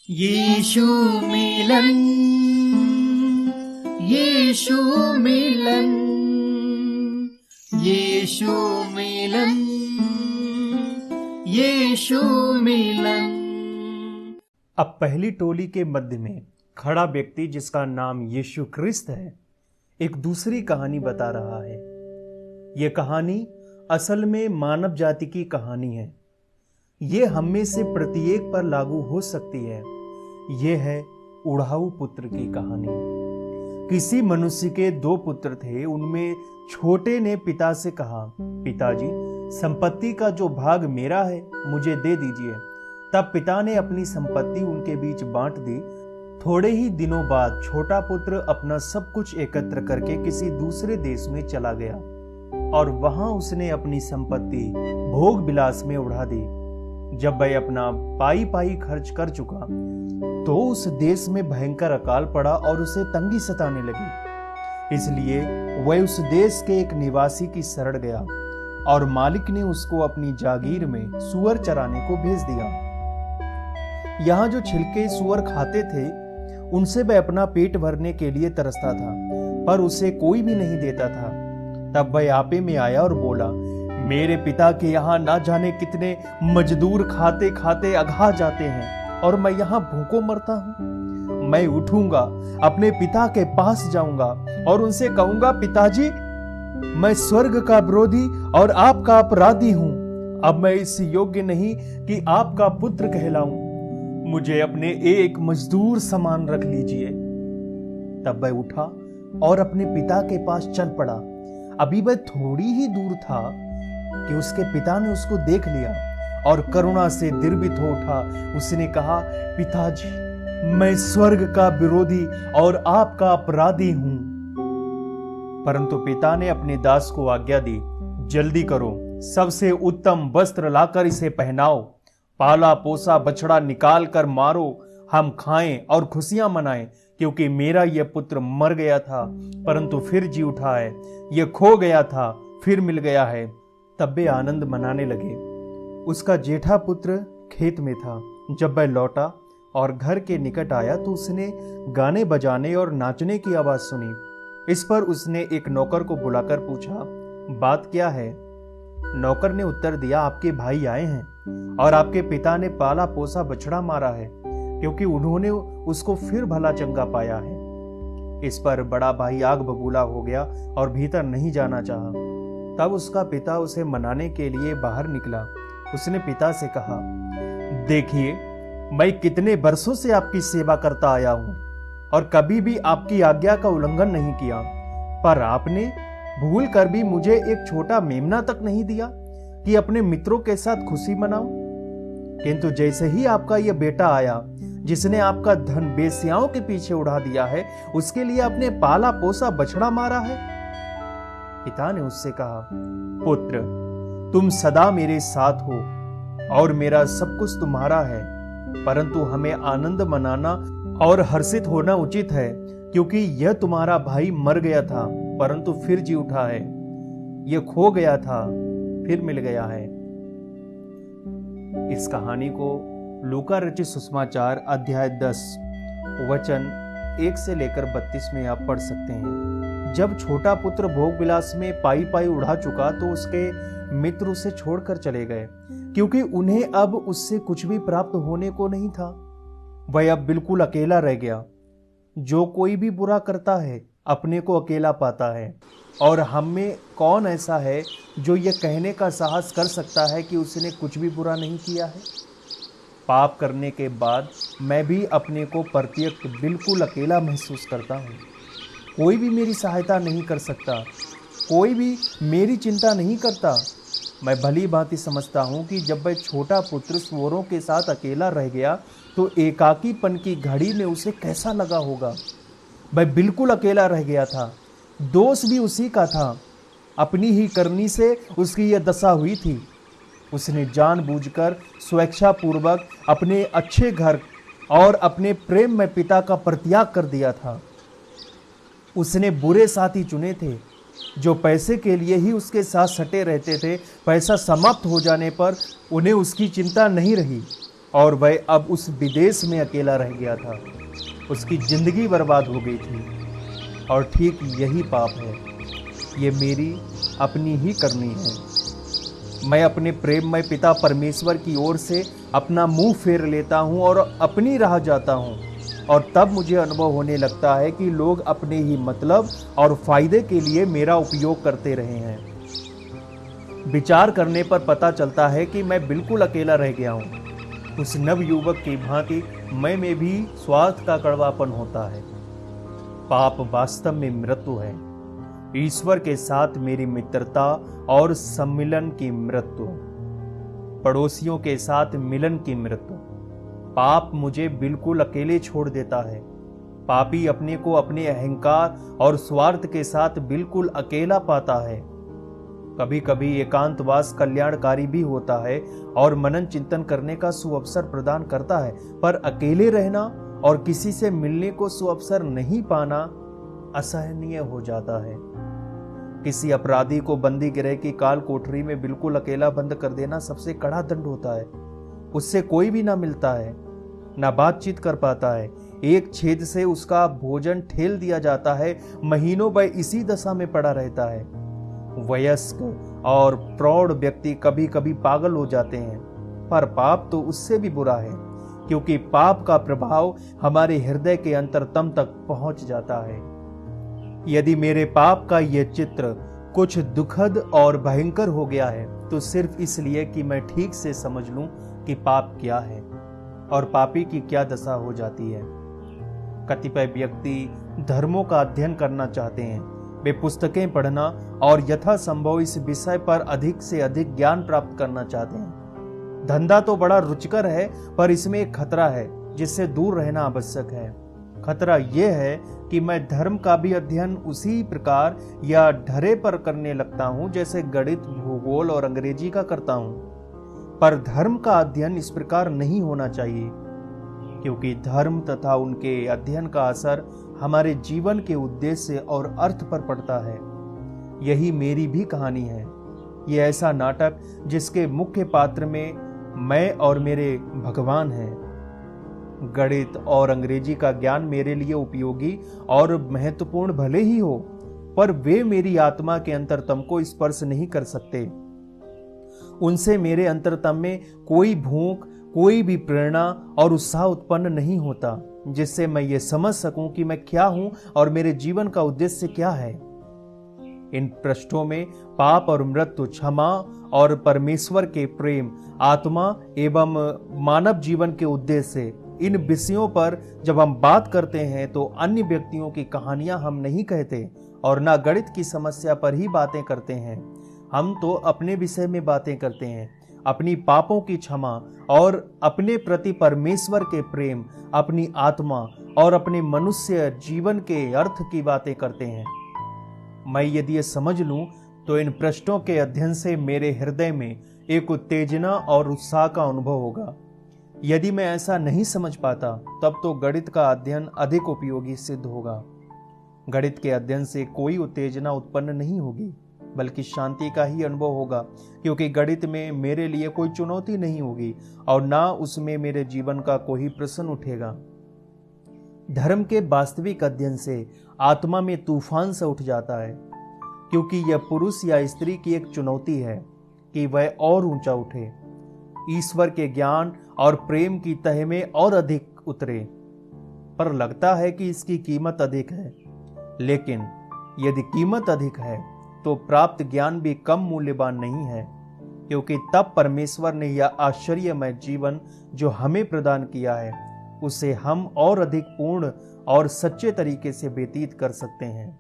यीशु मिलन, यीशु मिलन, यीशु मिलन, यीशु मिलन। अब पहली टोली के मध्य में खड़ा व्यक्ति, जिसका नाम यीशु क्रिस्त है, एक दूसरी कहानी बता रहा है। यह कहानी असल में मानव जाति की कहानी है। यह हम में से प्रत्येक पर लागू हो सकती है। यह है उड़ाऊ पुत्र की कहानी। किसी मनुष्य के 2 पुत्र थे। उनमें छोटे ने पिता से कहा, पिताजी, संपत्ति का जो भाग मेरा है मुझे दे दीजिए। तब पिता ने अपनी संपत्ति उनके बीच बांट दी। थोड़े ही दिनों बाद छोटा पुत्र अपना सब कुछ एकत्र करके किसी दूसरे देश में चला गया और वहां उसने अपनी संपत्ति भोग विलास में उड़ा दी। जब वह अपना पाई पाई खर्च कर चुका तो उस देश में भयंकर अकाल पड़ा और उसे तंगी सताने लगी। इसलिए वह उस देश के एक निवासी की शरण गया और मालिक ने उसको अपनी जागीर में सूअर चराने को भेज दिया। यहाँ जो छिलके सूअर खाते थे उनसे वह अपना पेट भरने के लिए तरसता था, पर उसे कोई भी नहीं देता था। तब वह आपे में आया और बोला, मेरे पिता के यहाँ ना जाने कितने मजदूर खाते खाते अघा जाते हैं और मैं यहाँ भूखों मरता हूँ। मैं उठूंगा, अपने पिता के पास जाऊंगा और उनसे कहूंगा, पिताजी, मैं स्वर्ग का विरोधी और आपका अपराधी हूँ। अब मैं इस योग्य नहीं कि आपका पुत्र कहलाऊं। मुझे अपने एक मजदूर समान रख लीजिए। तब वह उठा और अपने पिता के पास चल पड़ा। अभी वह थोड़ी ही दूर था कि उसके पिता ने उसको देख लिया और करुणा से द्रवित हो उठा। उसने कहा, पिताजी, मैं स्वर्ग का विरोधी और आपका अपराधी हूं। परंतु पिता ने अपने दास को आज्ञा दी, जल्दी करो, सबसे उत्तम वस्त्र लाकर इसे पहनाओ, पाला पोसा बछड़ा निकाल कर मारो, हम खाएं और खुशियां मनाएं, क्योंकि मेरा यह पुत्र मर गया था परंतु फिर जी उठा है, यह खो गया था फिर मिल गया है। तब वे आनंद मनाने लगे। उसका जेठा पुत्र खेत में था। जब वह लौटा और घर के निकट आया तो उसने गाने बजाने और नाचने की आवाज सुनी। इस पर उसने एक नौकर को बुलाकर पूछा, बात क्या है? नौकर ने उत्तर दिया, आपके भाई आए हैं और आपके पिता ने पाला पोसा बछड़ा मारा है, क्योंकि उन्होंने उसको फिर भला चंगा पाया है। इस पर बड़ा भाई आग बबूला हो गया और भीतर नहीं जाना चाहा। तब उसका पिता उसे मनाने के लिए बाहर निकला। उसने पिता से कहा, देखिए, मैं कितने वर्षों से आपकी सेवा करता आया हूं और कभी भी आपकी आज्ञा का उल्लंघन नहीं किया, पर आपने भूल कर भी मुझे एक छोटा मेमना तक नहीं दिया कि अपने मित्रों के साथ खुशी मनाऊं। किंतु जैसे ही आपका यह बेटा आया, जिसने आपका धन बेस्याओं के पीछे उड़ा दिया है, उसके लिए आपने पाला पोसा बछड़ा मारा है। पिता ने उससे कहा, पुत्र, तुम सदा मेरे साथ हो और मेरा सब कुछ तुम्हारा है, परंतु हमें आनंद मनाना और हर्षित होना उचित है, क्योंकि यह तुम्हारा भाई मर गया था परंतु फिर जी उठा है, यह खो गया था फिर मिल गया है। इस कहानी को लूका रचित सुसमाचार अध्याय 10 वचन 1 से लेकर 32 में आप पढ़ सकते हैं। जब छोटा पुत्र भोग विलास में पाई पाई उड़ा चुका तो उसके मित्र उसे छोड़कर चले गए, क्योंकि उन्हें अब उससे कुछ भी प्राप्त होने को नहीं था। वह अब बिल्कुल अकेला रह गया। जो कोई भी बुरा करता है अपने को अकेला पाता है, और हम में कौन ऐसा है जो यह कहने का साहस कर सकता है कि उसने कुछ भी बुरा नहीं किया है? पाप करने के बाद मैं भी अपने को प्रत्यक्ष बिल्कुल अकेला महसूस करता हूँ। कोई भी मेरी सहायता नहीं कर सकता, कोई भी मेरी चिंता नहीं करता। मैं भली भांति समझता हूँ कि जब वह छोटा पुत्र सूअरों के साथ अकेला रह गया तो एकाकीपन की घड़ी में उसे कैसा लगा होगा। वह बिल्कुल अकेला रह गया था। दोष भी उसी का था। अपनी ही करनी से उसकी यह दशा हुई थी। उसने जानबूझकर स्वेच्छापूर्वक अपने अच्छे घर और अपने प्रेम में पिता का परित्याग कर दिया था। उसने बुरे साथी चुने थे जो पैसे के लिए ही उसके साथ सटे रहते थे। पैसा समाप्त हो जाने पर उन्हें उसकी चिंता नहीं रही। और वह अब उस विदेश में अकेला रह गया था। उसकी जिंदगी बर्बाद हो गई थी। और ठीक यही पाप है, ये मेरी अपनी ही करनी है। मैं अपने प्रेममय पिता परमेश्वर की ओर से अपना मुंह फेर लेता हूं और अपनी राह जाता हूं, और तब मुझे अनुभव होने लगता है कि लोग अपने ही मतलब और फायदे के लिए मेरा उपयोग करते रहे हैं। विचार करने पर पता चलता है कि मैं बिल्कुल अकेला रह गया हूं। उस नवयुवक की भांति मैं में भी स्वार्थ का कड़वापन होता है। पाप वास्तव में मृत्यु है, ईश्वर के साथ मेरी मित्रता और सम्मिलन की मृत्यु, पड़ोसियों के साथ मिलन की मृत्यु। पाप मुझे बिल्कुल अकेले छोड़ देता है। पापी अपने को अपने अहंकार और स्वार्थ के साथ बिल्कुल अकेला पाता है। कभी कभी एकांतवास कल्याणकारी भी होता है और मनन चिंतन करने का सुअवसर प्रदान करता है, पर अकेले रहना और किसी से मिलने को सुअवसर नहीं पाना असहनीय हो जाता है। किसी अपराधी को बंदी गृह की काल कोठरी में बिल्कुल अकेला बंद कर देना सबसे कड़ा दंड होता है। उससे कोई भी ना मिलता है, ना बातचीत कर पाता है। एक छेद से उसका भोजन ठेल दिया जाता है। महीनों वह इसी दशा में पड़ा रहता है। वयस्क और प्रौढ़ व्यक्ति कभी कभी पागल हो जाते हैं, पर पाप तो उससे भी बुरा है, क्योंकि पाप का प्रभाव हमारे हृदय के अंतरतम तक पहुंच जाता है। यदि मेरे पाप का यह चित्र कुछ दुखद और भयंकर हो गया है, तो सिर्फ इसलिए कि मैं ठीक से समझ लूं कि पाप क्या है और पापी की क्या दशा हो जाती है। कतिपय व्यक्ति धर्मों का अध्ययन करना चाहते हैं। वे पुस्तकें पढ़ना और यथासंभव इस विषय पर अधिक से अधिक ज्ञान प्राप्त करना चाहते हैं। धंधा तो बड़ा रुचिकर है, पर इसमें एक खतरा है जिससे दूर रहना आवश्यक है। खतरा यह है कि मैं धर्म का भी अध्ययन उसी प्रकार या ढरे पर करने लगता हूं जैसे गणित, भूगोल और अंग्रेजी का करता हूं। पर धर्म का अध्ययन इस प्रकार नहीं होना चाहिए, क्योंकि धर्म तथा उनके अध्ययन का असर हमारे जीवन के उद्देश्य और अर्थ पर पड़ता है। यही मेरी भी कहानी है। यह ऐसा नाटक जिसके मुख्य पात्र में मैं और मेरे भगवान हैं। गणित और अंग्रेजी का ज्ञान मेरे लिए उपयोगी और महत्वपूर्ण भले ही हो, पर वे मेरी आत्मा के अंतरतम को स्पर्श नहीं कर सकते। उनसे मेरे अंतरतम में कोई भूख, कोई भी प्रेरणा और उत्साह उत्पन्न नहीं होता, जिससे मैं ये समझ सकूं कि मैं क्या हूं और मेरे जीवन का उद्देश्य क्या है। इन पृष्ठों में पाप और मृत्यु, क्षमा और परमेश्वर के प्रेम, आत्मा एवं मानव जीवन के उद्देश्य, इन विषयों पर जब हम बात करते हैं तो अन्य व्यक्तियों की कहानियां हम नहीं कहते और ना गणित की समस्या पर ही बातें करते हैं। हम तो अपने विषय में बातें करते हैं, अपनी पापों की क्षमा और अपने प्रति परमेश्वर के प्रेम, अपनी आत्मा और अपने मनुष्य जीवन के अर्थ की बातें करते हैं। मैं यदि ये समझ लूं तो इन पृष्ठों के अध्ययन से मेरे हृदय में एक उत्तेजना और उत्साह का अनुभव होगा। यदि मैं ऐसा नहीं समझ पाता, तब तो गणित का अध्ययन अधिक उपयोगी सिद्ध होगा। गणित के अध्ययन से कोई उत्तेजना उत्पन्न नहीं होगी, बल्कि शांति का ही अनुभव होगा, क्योंकि गणित में मेरे लिए कोई चुनौती नहीं होगी और ना उसमें मेरे जीवन का कोई प्रश्न उठेगा। धर्म के वास्तविक अध्ययन से आत्मा में तूफान से उठ जाता है, क्योंकि यह पुरुष या स्त्री की एक चुनौती है कि वह और ऊंचा उठे, ईश्वर के ज्ञान और प्रेम की तह में और अधिक उतरे। पर लगता है कि इसकी कीमत अधिक है, लेकिन यदि कीमत अधिक है तो प्राप्त ज्ञान भी कम मूल्यवान नहीं है, क्योंकि तब परमेश्वर ने यह आश्चर्यमय जीवन जो हमें प्रदान किया है, उसे हम और अधिक पूर्ण और सच्चे तरीके से व्यतीत कर सकते हैं।